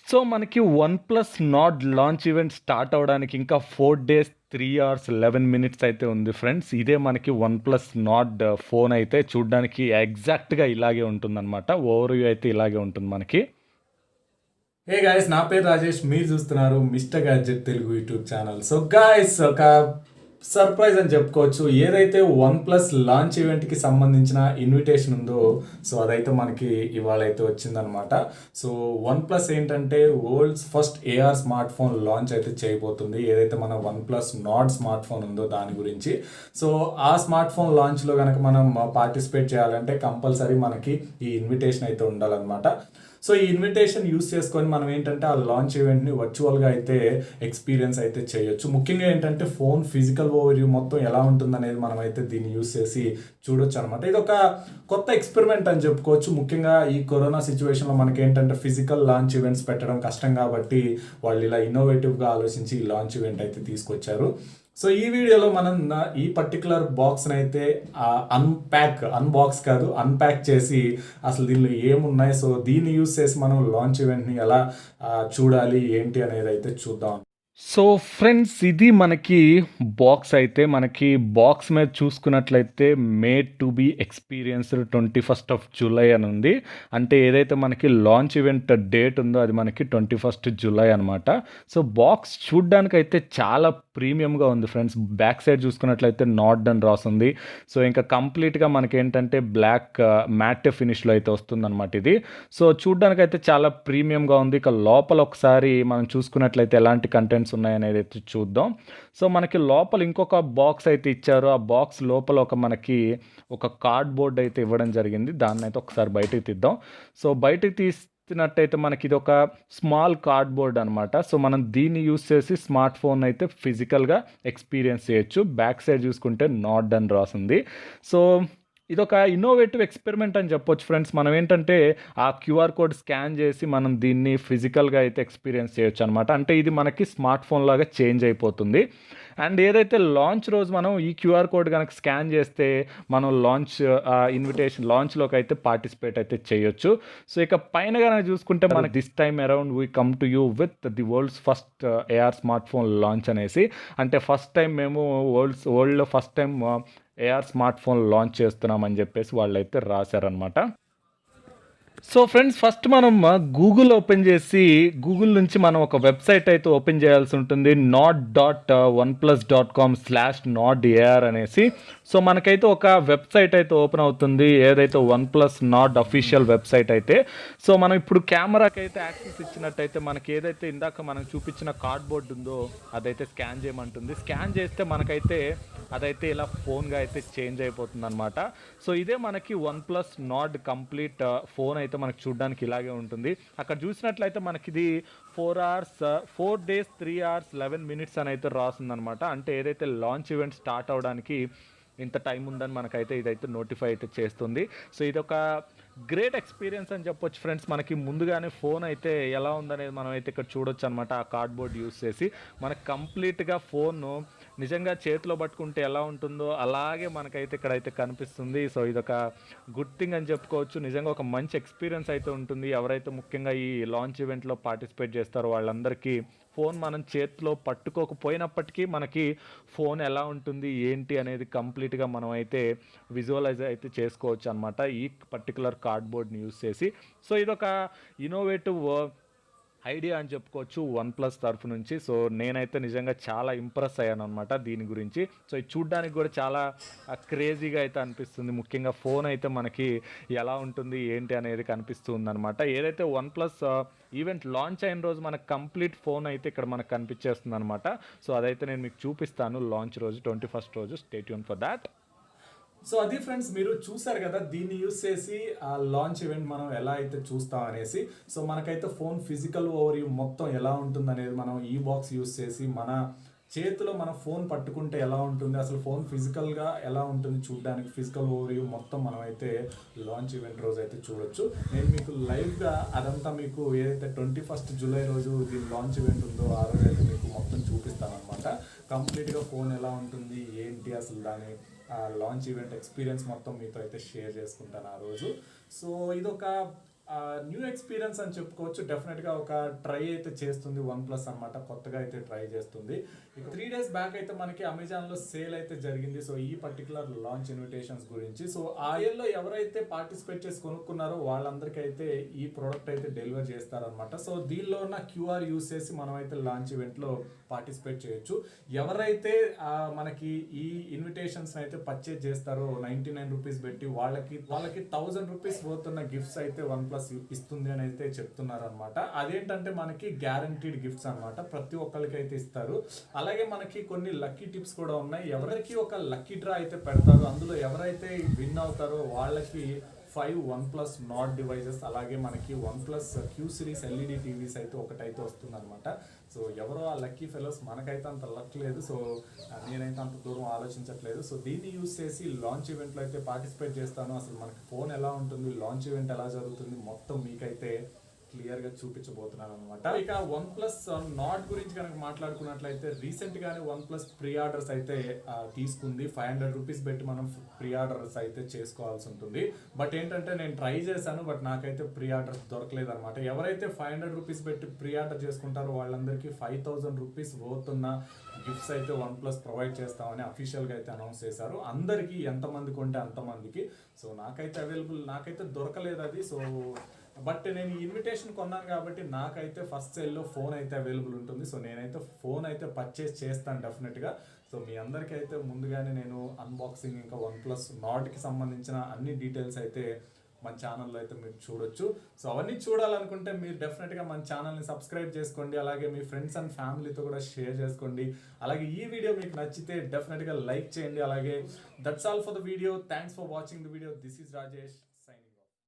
So మనకి OnePlus Nord launch event start అవ్వడానికి ఇంకా 4 డేస్, 3 అవర్స్, 11 మినిట్స్ అయితే ఉంది ఫ్రెండ్స్. ఇదే మనకి వన్‌ప్లస్ నార్డ్ ఫోన్ అయితే చూడ్డానికి ఎగ్జాక్ట్‌గా ఇలాగే ఉంటుందనమాట. ఓవర్‌వ్యూ అయితే ఇలాగే ఉంటుంది మనకి. హే గాయ్స్, నా పేరు రాజేష్. మీరు చూస్తున్నారు mister gadget Telugu YouTube channel. So guys, ఒక సర్ప్రైజ్ అని చెప్పుకోవచ్చు. ఏదైతే వన్ ప్లస్ లాంచ్ ఈవెంట్కి సంబంధించిన ఇన్విటేషన్ ఉందో, సో అదైతే మనకి ఇవాళ అయితే వచ్చిందనమాట. సో వన్ ప్లస్ ఏంటంటే world's first AR smart phone launch అయితే చేయబోతుంది. ఏదైతే మన one plus Nord smart phone ఉందో దాని గురించి. సో ఆ స్మార్ట్ ఫోన్ లాంచ్లో కనుక మనం పార్టిసిపేట్ చేయాలంటే కంపల్సరీ మనకి ఈ ఇన్విటేషన్ అయితే ఉండాలన్నమాట. సో ఈ ఇన్విటేషన్ యూస్ చేసుకొని మనం ఏంటంటే ఆ లాంచ్ ఈవెంట్ని వర్చువల్గా అయితే ఎక్స్పీరియన్స్ అయితే చేయొచ్చు. ముఖ్యంగా ఏంటంటే ఫోన్ ఫిజికల్ ఓవర్వ్యూ మొత్తం ఎలా ఉంటుందనేది మనం అయితే దీన్ని యూస్ చేసి చూడొచ్చు అనమాట. ఇది ఒక కొత్త ఎక్స్పెరిమెంట్ అని చెప్పుకోవచ్చు. ముఖ్యంగా ఈ కరోనా సిచ్యువేషన్లో మనకి ఏంటంటే ఫిజికల్ లాంచ్ ఈవెంట్స్ పెట్టడం కష్టం కాబట్టి వాళ్ళు ఇలా ఇన్నోవేటివ్గా ఆలోచించి ఈ లాంచ్ ఈవెంట్ అయితే తీసుకొచ్చారు. సో ఈ వీడియోలో మనం ఈ పర్టికులర్ బాక్స్ని అయితే అన్బాక్స్ కాదు, అన్ప్యాక్ చేసి అసలు దీనిలో ఏమున్నాయి, సో దీన్ని యూస్ చేసి మనం లాంచ్ ఈవెంట్ని ఎలా చూడాలి ఏంటి అనేది అయితే చూద్దాం. సో ఫ్రెండ్స్, ఇది మనకి బాక్స్ అయితే మనకి బాక్స్ మీద చూసుకున్నట్లయితే made to be experienced 21 July అని ఉంది. అంటే ఏదైతే మనకి లాంచ్ ఈవెంట్ డేట్ ఉందో అది మనకి 21 జూలై అనమాట. సో బాక్స్ చూడ్డానికి అయితే చాలా ప్రీమియంగా ఉంది ఫ్రెండ్స్. బ్యాక్ సైడ్ చూసుకున్నట్లయితే నార్డ్ అని రాస్తుంది. సో ఇంకా కంప్లీట్గా మనకి ఏంటంటే బ్లాక్ మ్యాట్ ఫినిష్లో అయితే వస్తుందన్నమాట ఇది. సో చూడ్డానికి అయితే చాలా ప్రీమియంగా ఉంది. ఇక లోపల ఒకసారి మనం చూసుకున్నట్లయితే ఎలాంటి కంటెంట్స్ ఉన్నాయనేది అయితే చూద్దాం. సో మనకి లోపల ఇంకొక బాక్స్ అయితే ఇచ్చారు. ఆ బాక్స్ లోపల ఒక కార్డ్బోర్డ్ అయితే ఇవ్వడం జరిగింది. దాన్ని అయితే ఒకసారి బయటకు తీద్దాం. సో బయటకు తీసినట్టయితే మనకి ఇది ఒక స్మాల్ కార్డ్బోర్డ్ అనమాట. సో మనం దీన్ని యూస్ చేసి స్మార్ట్ ఫోన్ అయితే ఫిజికల్గా ఎక్స్పీరియన్స్ చేయొచ్చు. బ్యాక్ సైడ్ చూసుకుంటే నార్డ్ అని రాసింది. సో ఇదొక ఇన్నోవేటివ్ ఎక్స్పెరిమెంట్ అని చెప్పొచ్చు ఫ్రెండ్స్. మనం ఏంటంటే ఆ క్యూఆర్ కోడ్ స్కాన్ చేసి మనం దీన్ని ఫిజికల్గా అయితే ఎక్స్పీరియన్స్ చేయొచ్చు అనమాట. అంటే ఇది మనకి స్మార్ట్ ఫోన్ లాగా చేంజ్ అయిపోతుంది. అండ్ ఏదైతే లాంచ్ రోజు మనం ఈ క్యూఆర్ కోడ్ కనుక స్కాన్ చేస్తే మనం ఇన్విటేషన్ లాంచ్లోకి అయితే పార్టిసిపేట్ అయితే చేయొచ్చు. సో ఇక పైన కనుక చూసుకుంటే మనకి this time around we come to you with the world's first AR smart phone launch అనేసి, అంటే ఫస్ట్ టైం మేము వరల్డ్లో first time AR smart phone launch చేస్తున్నామని చెప్పేసి వాళ్ళైతే రాశారనమాట. సో ఫ్రెండ్స్, ఫస్ట్ మనం గూగుల్ ఓపెన్ చేసి గూగుల్ నుంచి మనం ఒక వెబ్సైట్ అయితే ఓపెన్ చేయాల్సి ఉంటుంది. nord.oneplus.com/nordar అనేసి. సో మనకైతే ఒక వెబ్సైట్ అయితే ఓపెన్ అవుతుంది, ఏదైతే వన్ప్లస్ నార్డ్ అఫీషియల్ వెబ్సైట్ అయితే. సో మనం ఇప్పుడు కెమెరాకి అయితే యాక్సెస్ ఇచ్చినట్టయితే మనకి ఏదైతే ఇందాక మనం చూపించిన కార్డ్బోర్డ్ ఉందో అదైతే స్కాన్ చేయమంటుంది. స్కాన్ చేస్తే మనకైతే అదైతే ఇలా ఫోన్గా అయితే చేంజ్ అయిపోతుంది అనమాట. సో ఇదే మనకి వన్ప్లస్ నార్డ్ కంప్లీట్ ఫోన్ అయితే మనకి చూడడానికి ఇలాగే ఉంటుంది. అక్కడ చూసినట్లయితే మనకి ఇది 4 డేస్, 3 అవర్స్, 11 మినిట్స్ అని అయితే రాస్తుందనమాట. అంటే ఏదైతే లాంచ్ ఈవెంట్ స్టార్ట్ అవడానికి ఇంత టైం ఉందని మనకైతే ఇదైతే నోటిఫై అయితే చేస్తుంది. సో ఇది ఒక గ్రేట్ ఎక్స్పీరియన్స్ అని చెప్పొచ్చు ఫ్రెండ్స్. మనకి ముందుగానే ఫోన్ అయితే ఎలా ఉందనేది మనం అయితే ఇక్కడ చూడొచ్చు అనమాట. ఆ కార్డ్బోర్డ్ యూస్ చేసి మనకు కంప్లీట్గా ఫోన్ నిజంగా చేతిలో పట్టుకుంటే ఎలా ఉంటుందో అలాగే మనకైతే ఇక్కడైతే కనిపిస్తుంది. సో ఇదొక గుడ్ థింగ్ అని చెప్పుకోవచ్చు. నిజంగా ఒక మంచి ఎక్స్పీరియన్స్ అయితే ఉంటుంది. ఎవరైతే ముఖ్యంగా ఈ లాంచ్ ఈవెంట్లో పార్టిసిపేట్ చేస్తారో వాళ్ళందరికీ ఫోన్ మనం చేతిలో పట్టుకోకపోయినప్పటికీ మనకి ఫోన్ ఎలా ఉంటుంది ఏంటి అనేది కంప్లీట్గా మనం అయితే విజువలైజ్ అయితే చేసుకోవచ్చు అనమాట ఈ పర్టికులర్ కార్డ్బోర్డ్ని యూస్ చేసి. సో ఇదొక ఇన్నోవేటివ్ ఐడియా అని చెప్పుకోవచ్చు వన్ప్లస్ తరఫు నుంచి. సో నేనైతే నిజంగా చాలా ఇంప్రెస్ అయ్యాను అనమాట దీని గురించి. సో ఇది చూడ్డానికి కూడా చాలా క్రేజీగా అయితే అనిపిస్తుంది. ముఖ్యంగా ఫోన్ అయితే మనకి ఎలా ఉంటుంది ఏంటి అనేది కనిపిస్తుంది అనమాట. ఏదైతే వన్ప్లస్ ఈవెంట్ లాంచ్ అయిన రోజు మనకు కంప్లీట్ ఫోన్ అయితే ఇక్కడ మనకు కనిపించేస్తుంది అనమాట. సో అదైతే నేను మీకు చూపిస్తాను లాంచ్ రోజు 21 రోజు. Stay tune for that. So అది ఫ్రెండ్స్, మీరు చూసారు కదా దీన్ని యూస్ చేసి ఆ లాంచ్ ఈవెంట్ మనం ఎలా అయితే చూస్తాం అనేసి. సో మనకైతే ఫోన్ ఫిజికల్ ఓవర్వ్యూ మొత్తం ఎలా ఉంటుంది అనేది మనం ఈ బాక్స్ యూస్ చేసి మన చేతిలో మన ఫోన్ పట్టుకుంటే ఎలా ఉంటుంది, అసలు ఫోన్ ఫిజికల్గా ఎలా ఉంటుంది చూడడానికి, ఫిజికల్ ఓవర్వ్యూ మొత్తం మనం అయితే లాంచ్ ఈవెంట్ రోజు అయితే చూడొచ్చు. నేను మీకు లైవ్గా అదంతా మీకు ఏదైతే 21 జూలై రోజు దీని లాంచ్ ఈవెంట్ ఉందో ఆ రోజు అయితే మీకు మొత్తం చూపిస్తాను అనమాట. కంప్లీట్గా ఫోన్ ఎలా ఉంటుంది ఏంటి అసలు దాని లాంచ్ ఈవెంట్ ఎక్స్పీరియన్స్ మొత్తం మీతో అయితే షేర్ చేసుకుంటాను ఆ రోజు. సో ఇదొక న్యూ ఎక్స్పీరియన్స్ అని చెప్పుకోవచ్చు. డెఫినెట్గా ఒక ట్రై అయితే చేస్తుంది వన్ ప్లస్ అనమాట, కొత్తగా అయితే ట్రై చేస్తుంది. ఇక 3 days బ్యాక్ అయితే మనకి అమెజాన్లో సేల్ అయితే జరిగింది. సో ఈ పర్టికులర్ లాంచ్ ఇన్విటేషన్స్ గురించి. సో ఆ ఇయర్లో ఎవరైతే పార్టిసిపేట్ చేసి కొనుక్కున్నారో వాళ్ళందరికీ అయితే ఈ ప్రోడక్ట్ అయితే డెలివర్ చేస్తారనమాట. సో దీనిలో ఉన్న QR యూస్ చేసి మనం అయితే లాంచ్ ఈవెంట్లో పార్టిసిపేట్ చేయొచ్చు. ఎవరైతే మనకి ఈ ఇన్విటేషన్స్ అయితే పర్చేజ్ చేస్తారో 99 రూపీస్ పెట్టి వాళ్ళకి 1000 రూపీస్ పోతున్న గిఫ్ట్స్ అయితే వన్ ప్లస్ ఇస్తుంది అని అయితే చెప్తున్నారు అనమాట. అదేంటంటే మనకి గ్యారంటీడ్ గిఫ్ట్స్ అనమాట, ప్రతి ఒక్కరికి అయితే ఇస్తారు. అలాగే మనకి కొన్ని లక్కీ టిప్స్ కూడా ఉన్నాయి. ఎవరికి ఒక లక్కీ డ్రా అయితే పెడతారు, అందులో ఎవరైతే విన్ అవుతారో వాళ్ళకి 5 OnePlus Nord డివైజెస్, అలాగే మనకి OnePlus Q series LED TVs అయితే ఒకటైతే వస్తుంది అనమాట. సో ఎవరో ఆ లక్కీ ఫెలోస్, మనకైతే అంత లక్ లేదు. సో నేనైతే అంత దూరం ఆలోచించట్లేదు. సో దీన్ని యూస్ చేసి లాంచ్ ఈవెంట్లో అయితే పార్టిసిపేట్ చేస్తాను. అసలు మనకి ఫోన్ ఎలా ఉంటుంది, లాంచ్ ఈవెంట్ ఎలా జరుగుతుంది, మొత్తం మీకైతే క్లియర్గా చూపించబోతున్నాను అనమాట. ఇక OnePlus Nord గురించి కనుక మాట్లాడుకున్నట్లయితే రీసెంట్ గానే OnePlus ప్రీ ఆర్డర్స్ అయితే తీసుకుంది. 500 రూపీస్ పెట్టి మనం ప్రీ ఆర్డర్స్ అయితే చేసుకోవాల్సి ఉంటుంది. బట్ ఏంటంటే నేను ట్రై చేశాను, బట్ నాకైతే ప్రీ ఆర్డర్స్ దొరకలేదు అనమాట. ఎవరైతే 500 రూపీస్ పెట్టి ప్రీ ఆర్డర్ చేసుకుంటారో వాళ్ళందరికీ 5000 రూపీస్ పోతున్న గిఫ్ట్స్ అయితే OnePlus ప్రొవైడ్ చేస్తామని అఫీషియల్గా అయితే అనౌన్స్ చేశారు. అందరికీ ఎంతమంది కొంటే అంతమందికి. సో నాకైతే దొరకలేదు అది. సో బట్ నేను ఇన్విటేషన్ కొన్నాను కాబట్టి నాకైతే ఫస్ట్ సేల్లో ఫోన్ అయితే అవైలబుల్ ఉంటుంది. సో నేనైతే ఫోన్ అయితే పర్చేస్ చేస్తాను డెఫినెట్గా. సో మీ అందరికీ అయితే ముందుగానే నేను అన్బాక్సింగ్, ఇంకా OnePlus Nordకి సంబంధించిన అన్ని డీటెయిల్స్ అయితే మన ఛానల్లో అయితే మీరు చూడొచ్చు. సో అవన్నీ చూడాలనుకుంటే మీరు డెఫినెట్గా మన ఛానల్ని సబ్స్క్రైబ్ చేసుకోండి. అలాగే మీ ఫ్రెండ్స్ అండ్ ఫ్యామిలీతో కూడా షేర్ చేసుకోండి. అలాగే ఈ వీడియో మీకు నచ్చితే డెఫినెట్గా లైక్ చేయండి. అలాగే that's all for the video. Thanks for watching the video. This is Rajesh.